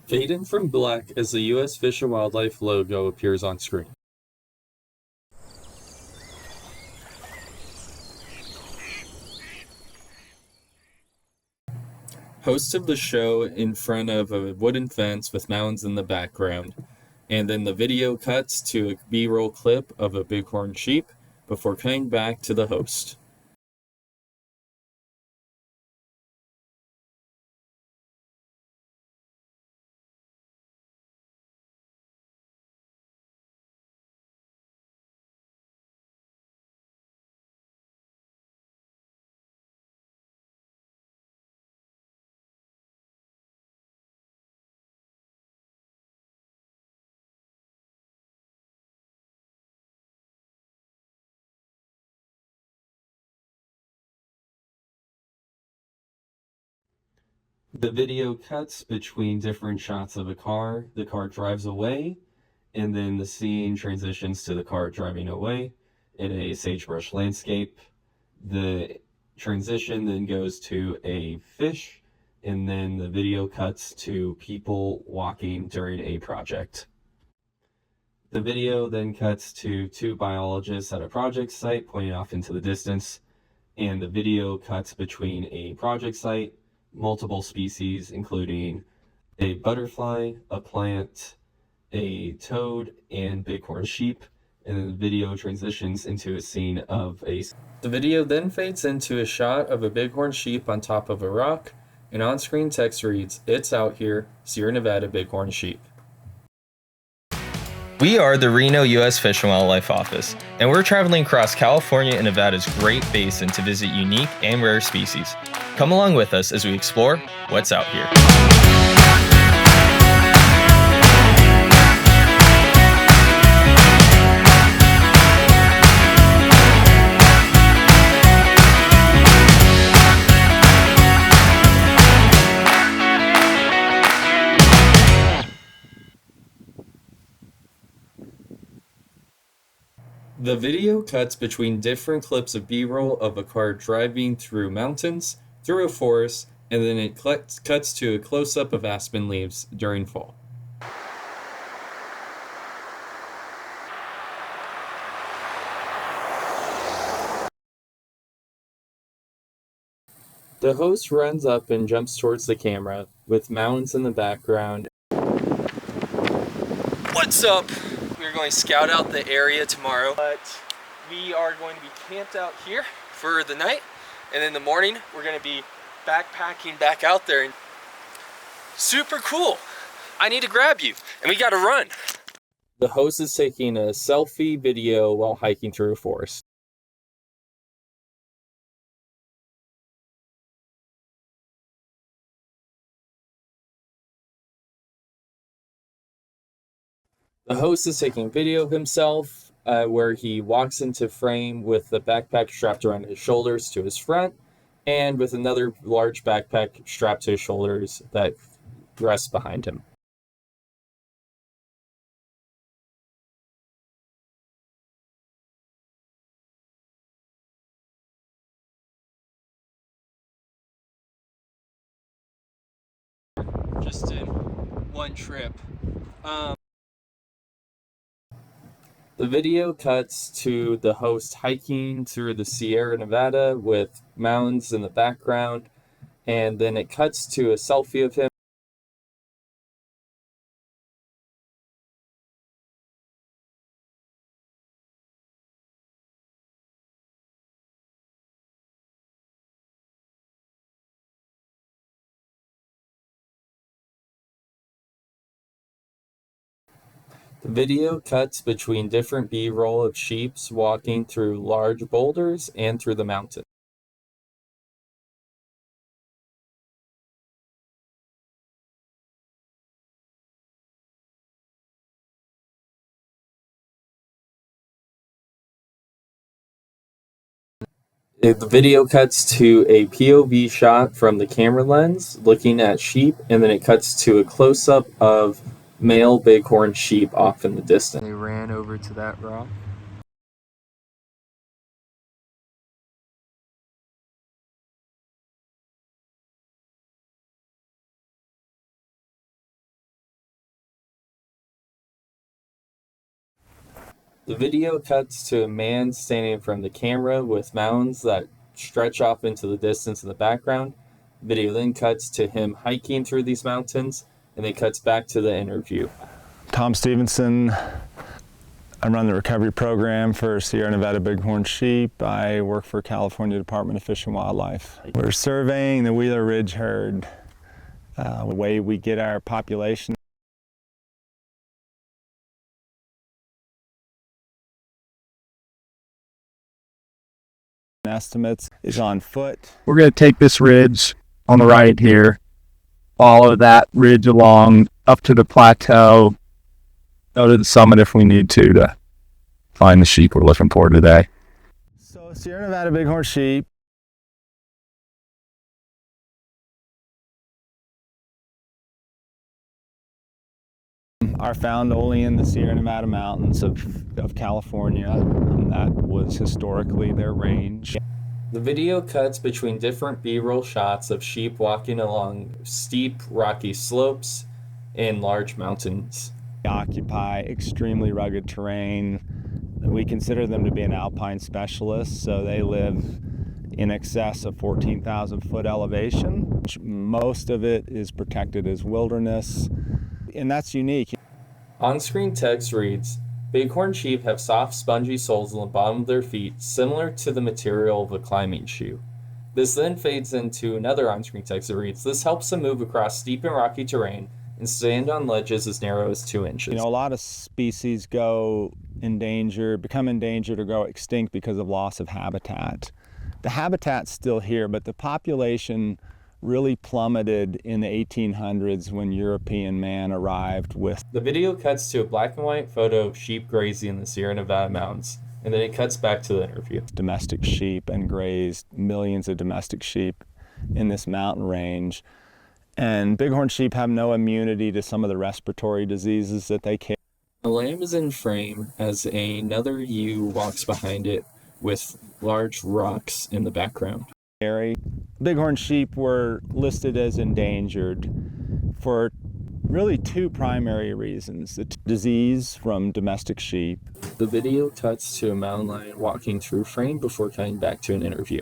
Fade in from black as the U.S. Fish and Wildlife logo appears on screen. Host of the show in front of a wooden fence with mountains in the background, and then the video cuts to a B-roll clip of a bighorn sheep before coming back to the host. The video cuts between different shots of a car. The car drives away, and then the scene transitions to the car driving away in a sagebrush landscape. The transition then goes to a fish, and then the video cuts to people walking during a project. The video then cuts to two biologists at a project site pointing off into the distance, and the video cuts between a project site, multiple species, including a butterfly, a plant, a toad, and bighorn sheep, and then the video transitions into a scene of a... The video then fades into a shot of a bighorn sheep on top of a rock, and on-screen text reads, "It's out here, Sierra Nevada bighorn sheep." We are the Reno U.S. Fish and Wildlife Office, and we're traveling across California and Nevada's Great Basin to visit unique and rare species. Come along with us as we explore what's out here. The video cuts between different clips of B-roll of a car driving through mountains, through a forest, and then it cuts to a close-up of aspen leaves during fall. The host runs up and jumps towards the camera, with mountains in the background. What's up? We're going to scout out the area tomorrow, but we are going to be camped out here for the night, and in the morning we're going to be backpacking back out there. And super cool. I need to grab you, and we got to run. The host is taking a selfie video while hiking through a forest. The host is taking video of himself where he walks into frame with the backpack strapped around his shoulders to his front, and with another large backpack strapped to his shoulders that rests behind him. Just in one trip. The video cuts to the host hiking through the Sierra Nevada with mountains in the background, and then it cuts to a selfie of him. The video cuts between different B-roll of sheep walking through large boulders and through the mountains. The video cuts to a POV shot from the camera lens looking at sheep, and then it cuts to a close-up of male bighorn sheep off in the distance. They ran over to that rock. The video cuts to a man standing in front of the camera with mountains that stretch off into the distance in the background. The video then cuts to him hiking through these mountains, and then cuts back to the interview. Tom Stephenson. I run the recovery program for Sierra Nevada bighorn sheep. I work for California Department of Fish and Wildlife. We're surveying the Wheeler Ridge herd. The way we get our population estimates is on foot. We're going to take this ridge on the right here, follow that ridge along up to the plateau, go to the summit if we need to find the sheep we're looking for today. So Sierra Nevada bighorn sheep are found only in the Sierra Nevada mountains of California, and that was historically their range. The video cuts between different B-roll shots of sheep walking along steep, rocky slopes and large mountains. They occupy extremely rugged terrain. We consider them to be an alpine specialist, so they live in excess of 14,000 foot elevation. Most of it is protected as wilderness, and that's unique. On-screen text reads, "Bighorn sheep have soft, spongy soles on the bottom of their feet, similar to the material of a climbing shoe." This then fades into another on-screen text that reads, "This helps them move across steep and rocky terrain and stand on ledges as narrow as 2 inches." You know, a lot of species become endangered or go extinct because of loss of habitat. The habitat's still here, but the population really plummeted in the 1800s when European man arrived with. The video cuts to a black and white photo of sheep grazing in the Sierra Nevada mountains, and then it cuts back to the interview. Domestic sheep and grazed millions of domestic sheep in this mountain range. And bighorn sheep have no immunity to some of the respiratory diseases that they carry. A lamb is in frame as another ewe walks behind it with large rocks in the background. Bighorn sheep were listed as endangered for really two primary reasons: the disease from domestic sheep. The video cuts to a mountain lion walking through frame before cutting back to an interview.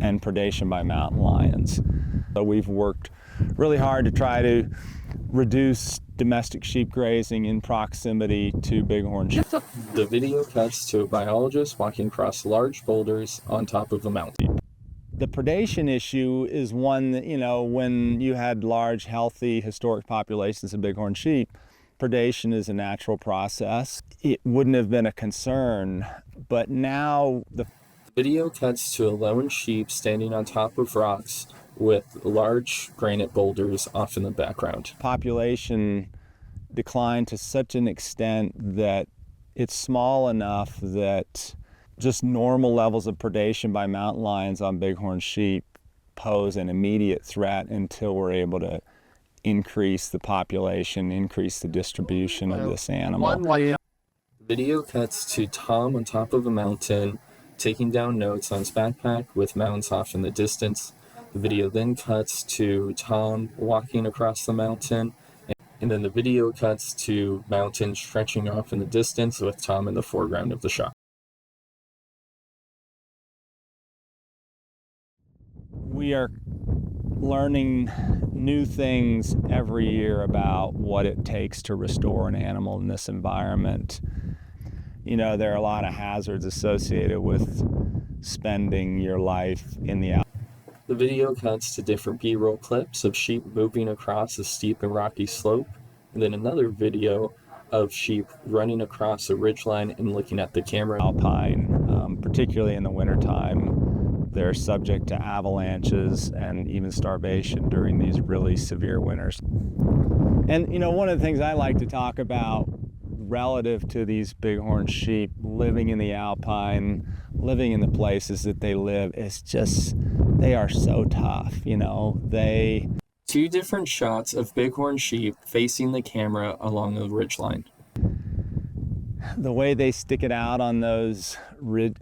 And predation by mountain lions. So we've worked really hard to try to reduce domestic sheep grazing in proximity to bighorn sheep. The video cuts to a biologist walking across large boulders on top of a mountain. The predation issue is one that, you know, when you had large, healthy, historic populations of bighorn sheep, predation is a natural process. It wouldn't have been a concern, but now the video cuts to a lone sheep standing on top of rocks with large granite boulders off in the background. Population declined to such an extent that it's small enough that just normal levels of predation by mountain lions on bighorn sheep pose an immediate threat until we're able to increase the population, increase the distribution of this animal. The video cuts to Tom on top of a mountain, taking down notes on his backpack with mountains off in the distance. The video then cuts to Tom walking across the mountain, and then the video cuts to mountains stretching off in the distance with Tom in the foreground of the shot. We are learning new things every year about what it takes to restore an animal in this environment. You know, there are a lot of hazards associated with spending your life in the outdoors. The video cuts to different B-roll clips of sheep moving across a steep and rocky slope, and then another video of sheep running across a ridgeline and looking at the camera. Alpine, particularly in the wintertime, they're subject to avalanches and even starvation during these really severe winters. And you know, one of the things I like to talk about relative to these bighorn sheep living in the alpine, living in the places that they live, is just, they are so tough, you know. Two different shots of bighorn sheep facing the camera along the ridgeline. The way they stick it out on those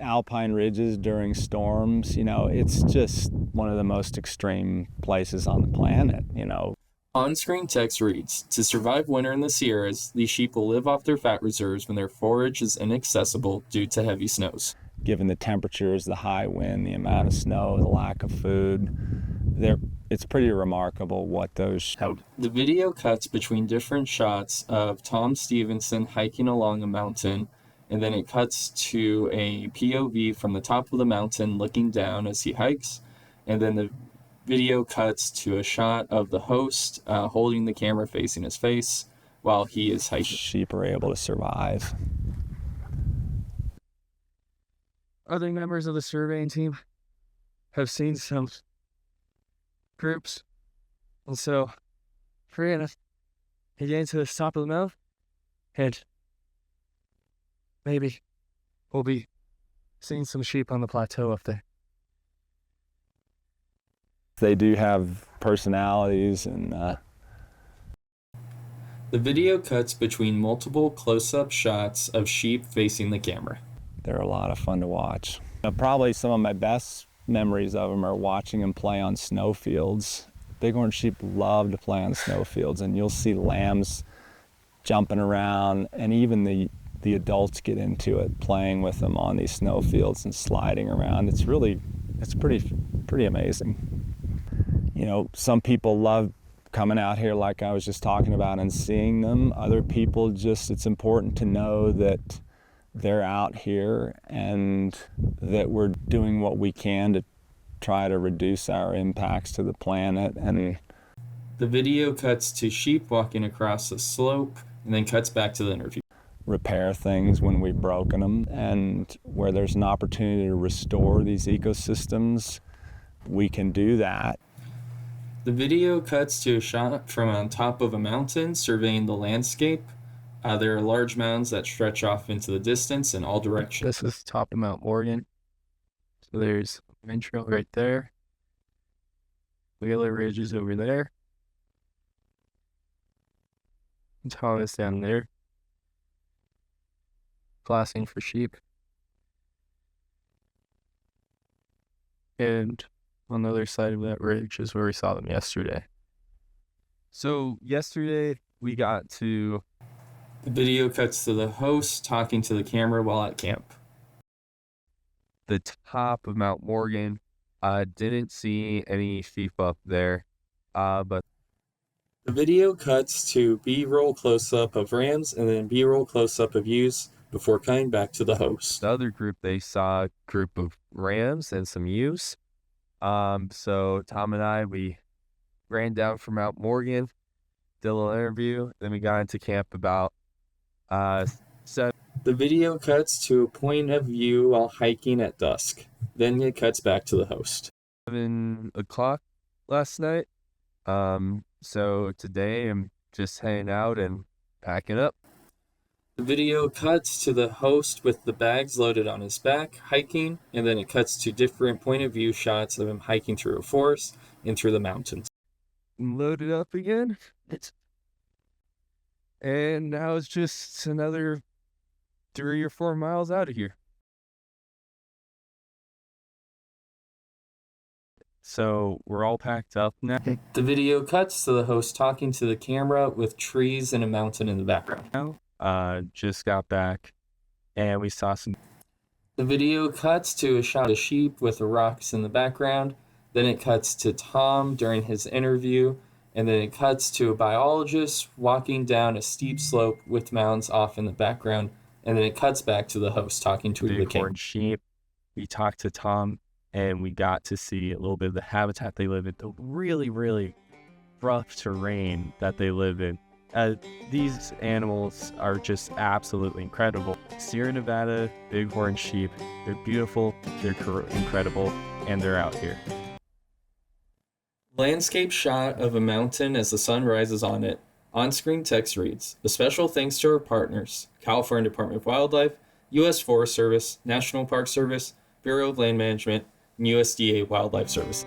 alpine ridges during storms, you know, it's just one of the most extreme places on the planet, you know. On-screen text reads, "To survive winter in the Sierras, these sheep will live off their fat reserves when their forage is inaccessible due to heavy snows." Given the temperatures, the high wind, the amount of snow, the lack of food, it's pretty remarkable what those have. The video cuts between different shots of Tom Stephenson hiking along a mountain, and then it cuts to a POV from the top of the mountain looking down as he hikes, and then the video cuts to a shot of the host holding the camera facing his face while he is hiking. Sheep are able to survive. Other members of the surveying team have seen some groups, and so we're gonna get to the top of the mountain, and maybe we'll be seeing some sheep on the plateau up there. They do have personalities, and The video cuts between multiple close-up shots of sheep facing the camera. they're a lot of fun to watch. Probably some of my best memories of them are watching them play on snowfields. Bighorn sheep love to play on snowfields, and you'll see lambs jumping around, and even the adults get into it, playing with them on these snowfields and sliding around. It's pretty amazing. You know, some people love coming out here, like I was just talking about, and seeing them. Other people it's important to know that they're out here and that we're doing what we can to try to reduce our impacts to the planet. And The video cuts to sheep walking across a slope and then cuts back to the interview. repair things when we've broken them, and where there's an opportunity to restore these ecosystems, we can do that. The video cuts to a shot from on top of a mountain surveying the landscape. There are large mounds that stretch off into the distance in all directions. This is top of Mount Morgan. So there's Main Trail right there. Wheeler Ridge is over there. Thomas down there. Glassing for sheep. And on the other side of that ridge is where we saw them yesterday. So yesterday we got to... The video cuts to the host talking to the camera while at camp. the top of Mount Morgan. Didn't see any sheep up there, but The video cuts to B-roll close-up of rams and then B-roll close-up of ewes before coming back to the host. the other group, they saw a group of rams and some ewes. So Tom and I, we ran down from Mount Morgan, did a little interview, then we got into camp about 7. The video cuts to a point of view while hiking at dusk. Then it cuts back to the host. 7:00 last night. So today I'm just hanging out and packing up. The video cuts to the host with the bags loaded on his back, hiking, and then it cuts to different point of view shots of him hiking through a forest and through the mountains. Loaded up again. And now it's just another 3 or 4 miles out of here. So we're all packed up now. The video cuts to the host talking to the camera with trees and a mountain in the background. Just got back and we saw some. The video cuts to a shot of sheep with the rocks in the background. Then it cuts to Tom during his interview. And then it cuts to a biologist walking down a steep slope with mounds off in the background. And then it cuts back to the host talking to the Bighorn camera. sheep. We talked to Tom and we got to see a little bit of the habitat they live in, the really, really rough terrain that they live in. These animals are just absolutely incredible. Sierra Nevada bighorn sheep, they're beautiful, they're incredible, and they're out here. Landscape shot of a mountain as the sun rises on it. On-screen text reads, "A special thanks to our partners, California Department of Wildlife, U.S. Forest Service, National Park Service, Bureau of Land Management, and USDA Wildlife Service."